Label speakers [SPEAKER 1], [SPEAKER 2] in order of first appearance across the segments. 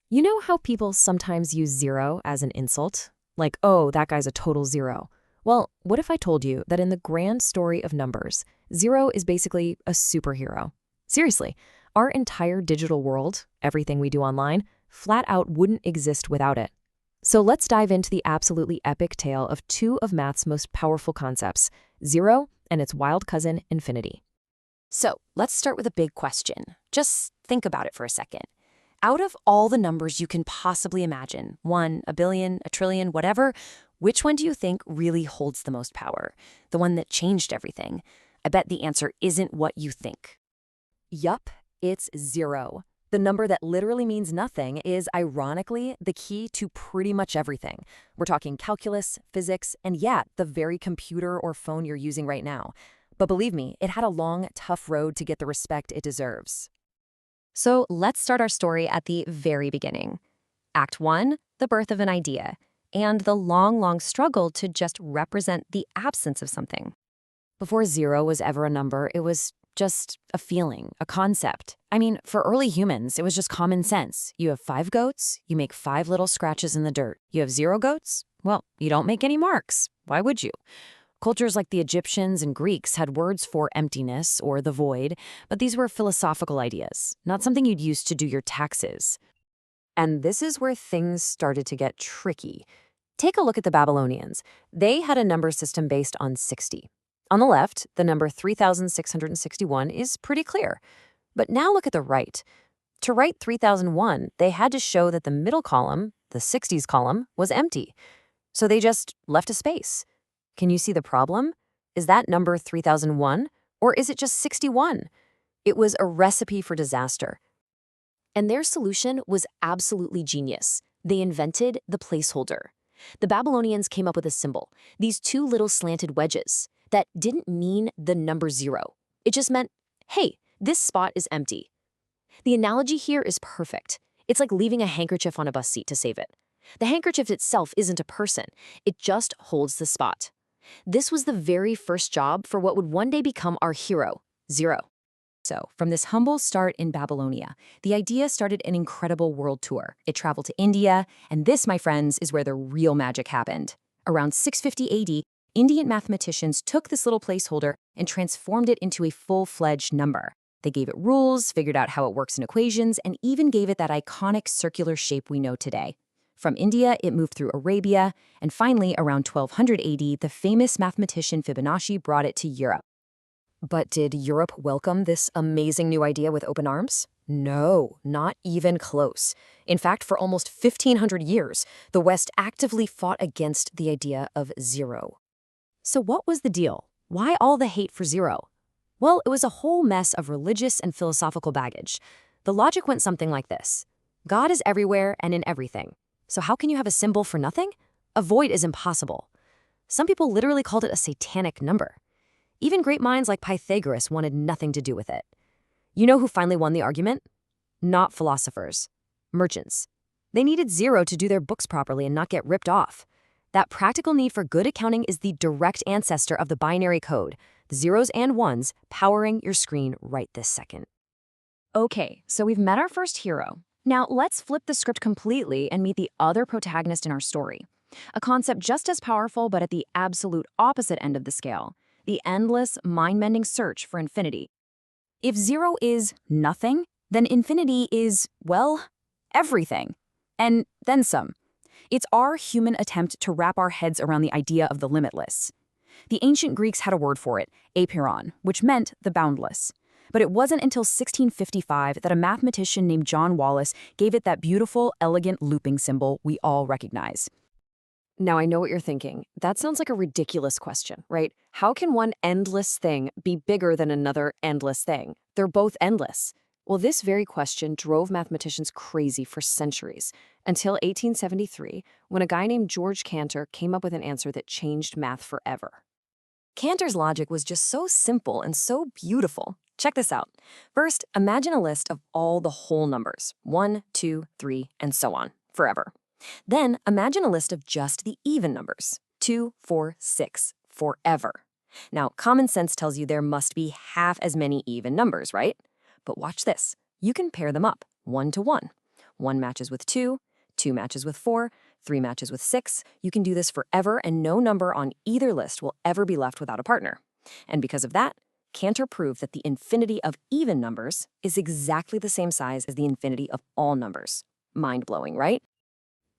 [SPEAKER 1] You know how people sometimes use zero as an insult? Like, oh, that guy's a total zero. Well, what if I told you that in the grand story of numbers, zero is basically a superhero? Seriously, our entire digital world, everything we do online, flat out wouldn't exist without it. So let's dive into the absolutely epic tale of two of math's most powerful concepts, zero and its wild cousin, infinity.
[SPEAKER 2] So let's start with a big question. Just think about it for a second. Out of all the numbers you can possibly imagine, 1, a billion, a trillion, whatever, which one do you think really holds the most power? The one that changed everything? I bet the answer isn't what you think.
[SPEAKER 1] Yup, it's zero. The number that literally means nothing is, ironically, the key to pretty much everything. We're talking calculus, physics, and yeah, the very computer or phone you're using right now. But believe me, it had a long, tough road to get the respect it deserves.
[SPEAKER 2] So let's start our story at the very beginning. Act 1, the birth of an idea, and the long struggle to just represent the absence of something.
[SPEAKER 1] Before zero was ever a number, it was just a feeling, a concept. I mean, for early humans, it was just common sense. You have 5 goats, you make 5 little scratches in the dirt. You have 0 goats? Well, you don't make any marks. Why would you? Cultures like the Egyptians and Greeks had words for emptiness or the void, but these were philosophical ideas, not something you'd use to do your taxes. And this is where things started to get tricky. Take a look at the Babylonians. They had a number system based on 60. On the left, the number 3,661 is pretty clear. But now look at the right. To write 3001, they had to show that the middle column, the 60s column, was empty. So they just left a space. Can you see the problem? Is that number 3001, or is it just 61? It was a recipe for disaster. And their solution was absolutely genius. They invented the placeholder. The Babylonians came up with a symbol, these 2 little slanted wedges, that didn't mean the number 0. It just meant, hey, this spot is empty. The analogy here is perfect. It's like leaving a handkerchief on a bus seat to save it. The handkerchief itself isn't a person. It just holds the spot. This was the very first job for what would one day become our hero, zero. So, from this humble start in Babylonia, the idea started an incredible world tour. It traveled to India, and this, my friends, is where the real magic happened. Around 650 AD, Indian mathematicians took this little placeholder and transformed it into a full-fledged number. They gave it rules, figured out how it works in equations, and even gave it that iconic circular shape we know today. From India, it moved through Arabia, and finally, around 1200 AD, the famous mathematician Fibonacci brought it to Europe. But did Europe welcome this amazing new idea with open arms? No, not even close. In fact, for almost 1,500 years, the West actively fought against the idea of zero. So what was the deal? Why all the hate for zero? Well, it was a whole mess of religious and philosophical baggage. The logic went something like this. God is everywhere and in everything. So how can you have a symbol for nothing? A void is impossible. Some people literally called it a satanic number. Even great minds like Pythagoras wanted nothing to do with it. You know who finally won the argument? Not philosophers. Merchants. They needed zero to do their books properly and not get ripped off. That practical need for good accounting is the direct ancestor of the binary code, the zeros and ones powering your screen right this second. Okay, so we've met our first hero. Now let's flip the script completely and meet the other protagonist in our story. A concept just as powerful but at the absolute opposite end of the scale, the endless, mind-bending search for infinity. If zero is nothing, then infinity is, well, everything. And then some. It's our human attempt to wrap our heads around the idea of the limitless. The ancient Greeks had a word for it, apeiron, which meant the boundless. But it wasn't until 1655 that a mathematician named John Wallis gave it that beautiful, elegant looping symbol we all recognize. Now, I know what you're thinking. That sounds like a ridiculous question, right? How can one endless thing be bigger than another endless thing? They're both endless. Well, this very question drove mathematicians crazy for centuries, until 1873, when a guy named George Cantor came up with an answer that changed math forever. Cantor's logic was just so simple and so beautiful. Check this out. First, imagine a list of all the whole numbers, 1, 2, 3, and so on, forever. Then imagine a list of just the even numbers, 2, 4, 6, forever. Now, common sense tells you there must be half as many even numbers, right? But watch this. You can pair them up, 1 to 1.
[SPEAKER 2] 1 matches with 2, 2 matches with 4, 3 matches with 6. You can do this forever, and no number on either list will ever be left without a partner. And because of that, Cantor proved that the infinity of even numbers is exactly the same size as the infinity of all numbers. Mind-blowing, right?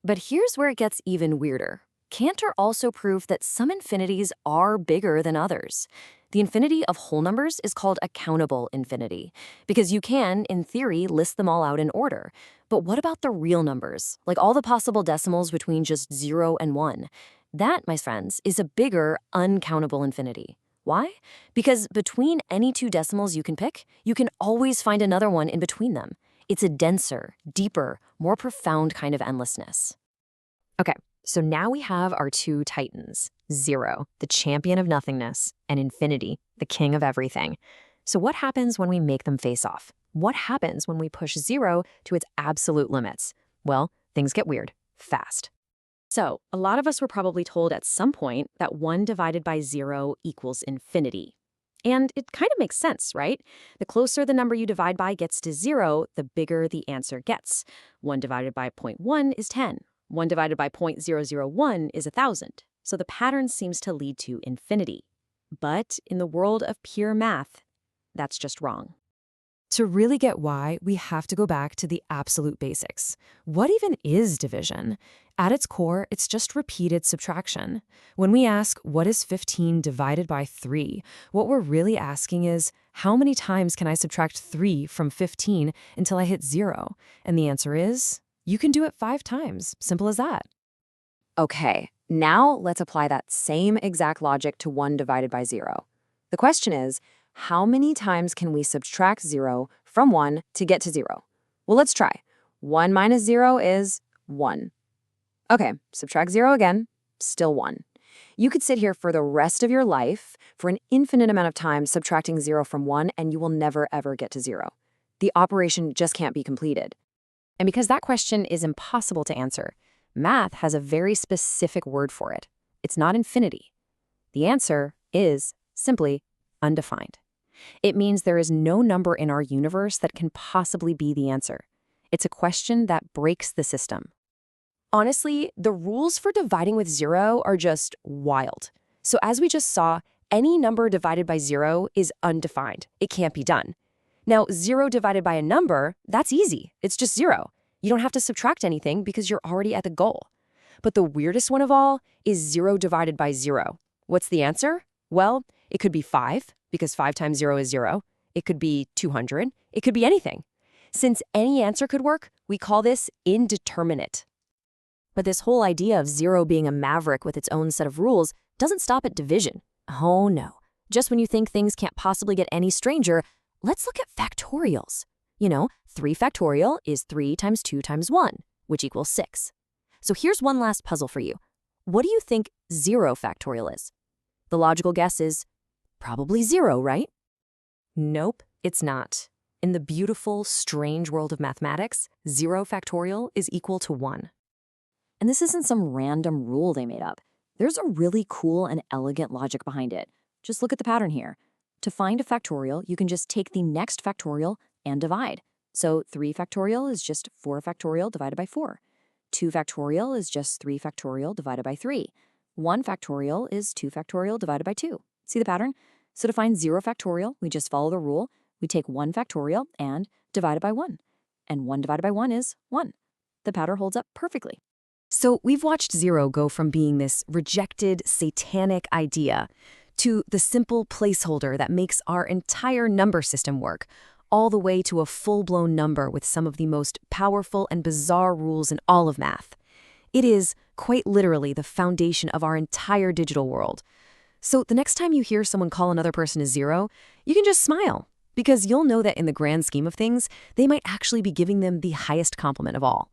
[SPEAKER 2] But here's where it gets even weirder. Cantor also proved that some infinities are bigger than others. The infinity of whole numbers is called a countable infinity, because you can, in theory, list them all out in order. But what about the real numbers, like all the possible decimals between just 0 and 1? That, my friends, is a bigger, uncountable infinity. Why? Because between any two decimals you can pick, you can always find another one in between them. It's a denser, deeper, more profound kind of endlessness. Okay, so now we have our two titans, 0, the champion of nothingness, and infinity, the king of everything. So what happens when we make them face off? What happens when we push 0 to its absolute limits? Well, things get weird, fast. So, a lot of us were probably told at some point that 1 divided by 0 equals infinity. And it kind of makes sense, right? The closer the number you divide by gets to 0, the bigger the answer gets. 1 divided by 0.1 is 10. 1 divided by 0.001 is 1,000. So the pattern seems to lead to infinity. But in the world of pure math, that's just wrong.
[SPEAKER 1] To really get why, we have to go back to the absolute basics. What even is division? At its core, it's just repeated subtraction. When we ask, what is 15 divided by 3? What we're really asking is, how many times can I subtract 3 from 15 until I hit 0? And the answer is, you can do it 5 times. Simple as that.
[SPEAKER 2] Okay, now let's apply that same exact logic to 1 divided by 0. The question is, how many times can we subtract 0 from 1 to get to 0? Well, let's try. 1 minus 0 is 1. Okay, subtract 0 again, still 1. You could sit here for the rest of your life for an infinite amount of time subtracting 0 from 1, and you will never, ever get to 0. The operation just can't be completed. And because that question is impossible to answer, math has a very specific word for it. It's not infinity. The answer is simply undefined. It means there is no number in our universe that can possibly be the answer. It's a question that breaks the system. Honestly, the rules for dividing with 0 are just wild. So as we just saw, any number divided by 0 is undefined. It can't be done. Now, 0 divided by a number, that's easy. It's just 0. You don't have to subtract anything because you're already at the goal. But the weirdest one of all is 0 divided by 0. What's the answer? Well, it could be 5, because 5 times 0 is 0. It could be 200. It could be anything. Since any answer could work, we call this indeterminate. But this whole idea of 0 being a maverick with its own set of rules doesn't stop at division. Oh no. Just when you think things can't possibly get any stranger, let's look at factorials. 3 factorial is 3 times 2 times 1, which equals 6. So here's one last puzzle for you. What do you think 0 factorial is? The logical guess is probably 0, right? Nope, it's not. In the beautiful, strange world of mathematics, 0 factorial is equal to 1. And this isn't some random rule they made up. There's a really cool and elegant logic behind it. Just look at the pattern here. To find a factorial, you can just take the next factorial and divide. So 3 factorial is just 4 factorial divided by 4. 2 factorial is just 3 factorial divided by 3. 1 factorial is 2 factorial divided by 2. See the pattern? So to find 0 factorial, we just follow the rule. We take 1 factorial and divide it by 1. And 1 divided by 1 is 1. The pattern holds up perfectly. So we've watched 0 go from being this rejected, satanic idea to the simple placeholder that makes our entire number system work, all the way to a full-blown number with some of the most powerful and bizarre rules in all of math. It is, quite literally, the foundation of our entire digital world. So the next time you hear someone call another person a 0, you can just smile, because you'll know that in the grand scheme of things, they might actually be giving them the highest compliment of all.